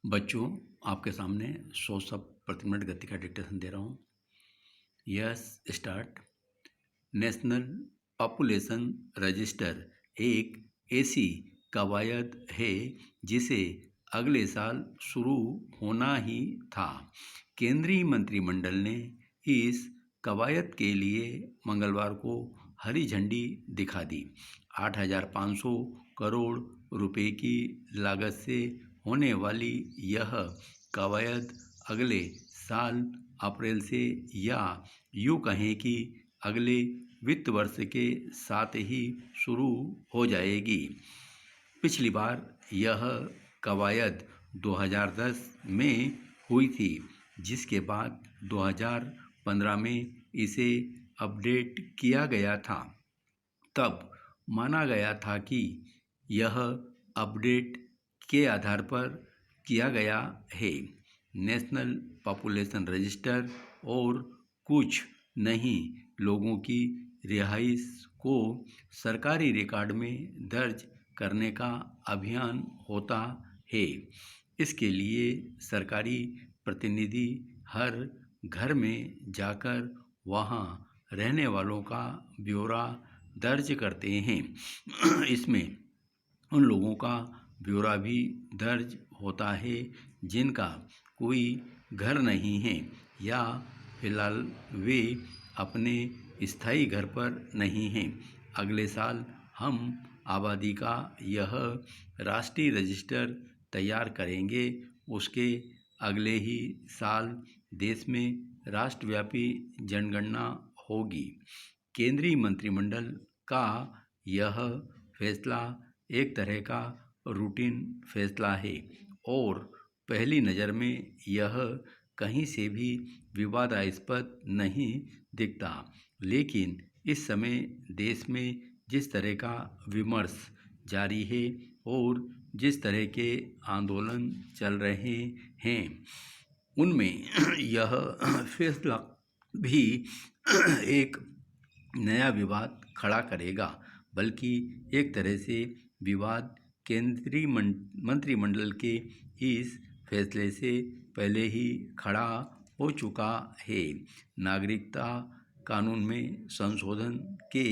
बच्चों, आपके सामने 100 शब्द प्रति मिनट गति का डिक्टेशन दे रहा हूँ। Yes, start. National population register एक ऐसी कवायद है जिसे अगले साल शुरू होना ही था। केंद्रीय मंत्रिमंडल ने इस कवायद के लिए मंगलवार को हरी झंडी दिखा दी। 8,500 करोड़ रुपए की लागत से होने वाली यह कवायद अगले साल अप्रैल से, या यूँ कहें कि अगले वित्त वर्ष के साथ ही शुरू हो जाएगी। पिछली बार यह कवायद 2010 में हुई थी, जिसके बाद 2015 में इसे अपडेट किया गया था। तब माना गया था कि यह अपडेट के आधार पर किया गया है। नेशनल पॉपुलेशन रजिस्टर और कुछ नहीं लोगों की रिहाइश को सरकारी रिकॉर्ड में दर्ज करने का अभियान होता है। इसके लिए सरकारी प्रतिनिधि हर घर में जाकर वहाँ रहने वालों का ब्यौरा दर्ज करते हैं। इसमें उन लोगों का ब्यौरा भी दर्ज होता है जिनका कोई घर नहीं है, या फिलहाल वे अपने स्थायी घर पर नहीं हैं। अगले साल हम आबादी का यह राष्ट्रीय रजिस्टर तैयार करेंगे। उसके अगले ही साल देश में राष्ट्रव्यापी जनगणना होगी। केंद्रीय मंत्रिमंडल का यह फैसला एक तरह का रूटीन फैसला है और पहली नज़र में यह कहीं से भी विवादास्पद नहीं दिखता। लेकिन इस समय देश में जिस तरह का विमर्श जारी है और जिस तरह के आंदोलन चल रहे हैं, उनमें यह फैसला भी एक नया विवाद खड़ा करेगा, बल्कि एक तरह से विवाद केंद्रीय मंत्रिमंडल के इस फैसले से पहले ही खड़ा हो चुका है। नागरिकता कानून में संशोधन के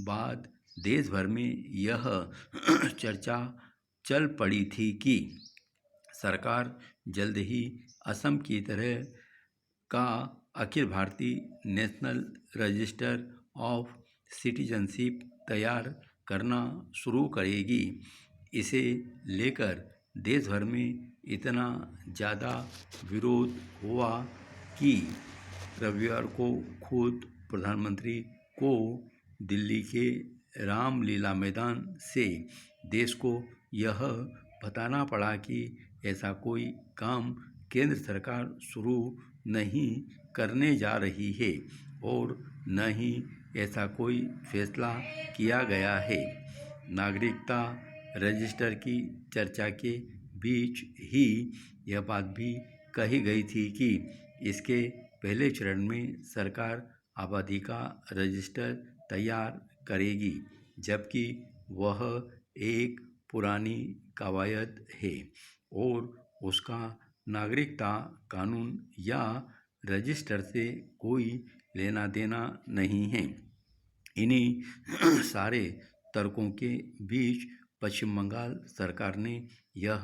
बाद देश भर में यह चर्चा चल पड़ी थी कि सरकार जल्द ही असम की तरह का Akhil Bharatiya national register of citizenship तैयार करना शुरू करेगी। इसे लेकर देश भर में इतना ज़्यादा विरोध हुआ कि रविवार को खुद प्रधानमंत्री को दिल्ली के रामलीला मैदान से देश को यह बताना पड़ा कि ऐसा कोई काम केंद्र सरकार शुरू नहीं करने जा रही है और न ही ऐसा कोई फैसला किया गया है। नागरिकता रजिस्टर की चर्चा के बीच ही यह बात भी कही गई थी कि इसके पहले चरण में सरकार आबादी का रजिस्टर तैयार करेगी, जबकि वह एक पुरानी कवायद है और उसका नागरिकता कानून या रजिस्टर से कोई लेना देना नहीं है। इन्हीं सारे तर्कों के बीच पश्चिम बंगाल सरकार ने यह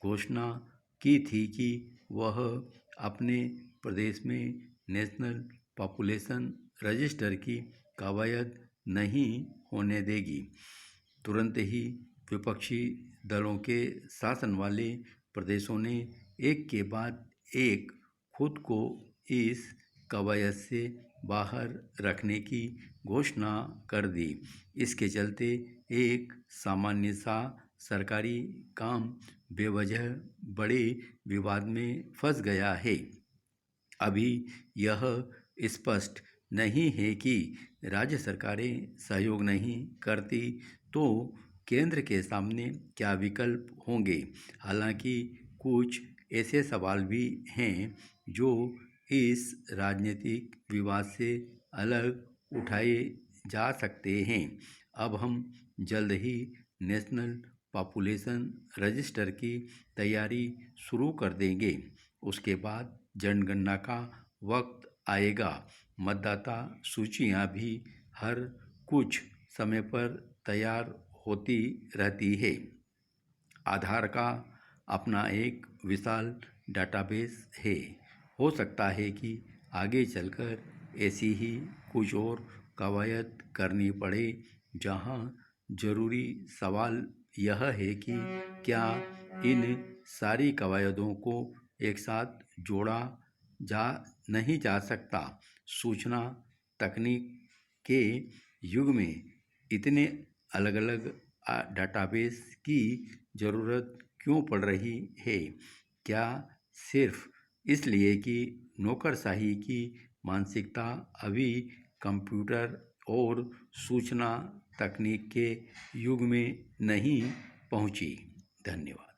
घोषणा की थी कि वह अपने प्रदेश में नेशनल पॉपुलेशन रजिस्टर की कवायद नहीं होने देगी। तुरंत ही विपक्षी दलों के शासन वाले प्रदेशों ने एक के बाद एक खुद को इस कवायद से बाहर रखने की घोषणा कर दी। इसके चलते एक सामान्य सा सरकारी काम बेवजह बड़े विवाद में फंस गया है। अभी यह स्पष्ट नहीं है कि राज्य सरकारें सहयोग नहीं करती तो केंद्र के सामने क्या विकल्प होंगे। हालांकि कुछ ऐसे सवाल भी हैं जो इस राजनीतिक विवाद से अलग उठाए जा सकते हैं। अब हम जल्द ही नेशनल पॉपुलेशन रजिस्टर की तैयारी शुरू कर देंगे। उसके बाद जनगणना का वक्त आएगा। मतदाता सूचियां भी हर कुछ समय पर तैयार होती रहती है। आधार का अपना एक विशाल डाटाबेस है। हो सकता है कि आगे चलकर ऐसी ही कुछ और कवायद करनी पड़े। जहां जरूरी सवाल यह है कि क्या इन सारी कवायदों को एक साथ जोड़ा जा नहीं जा सकता। सूचना तकनीक के युग में इतने अलग अलग डाटाबेस की ज़रूरत क्यों पड़ रही है? क्या सिर्फ इसलिए कि नौकरशाही की मानसिकता अभी कंप्यूटर और सूचना तकनीक के युग में नहीं पहुंची? धन्यवाद।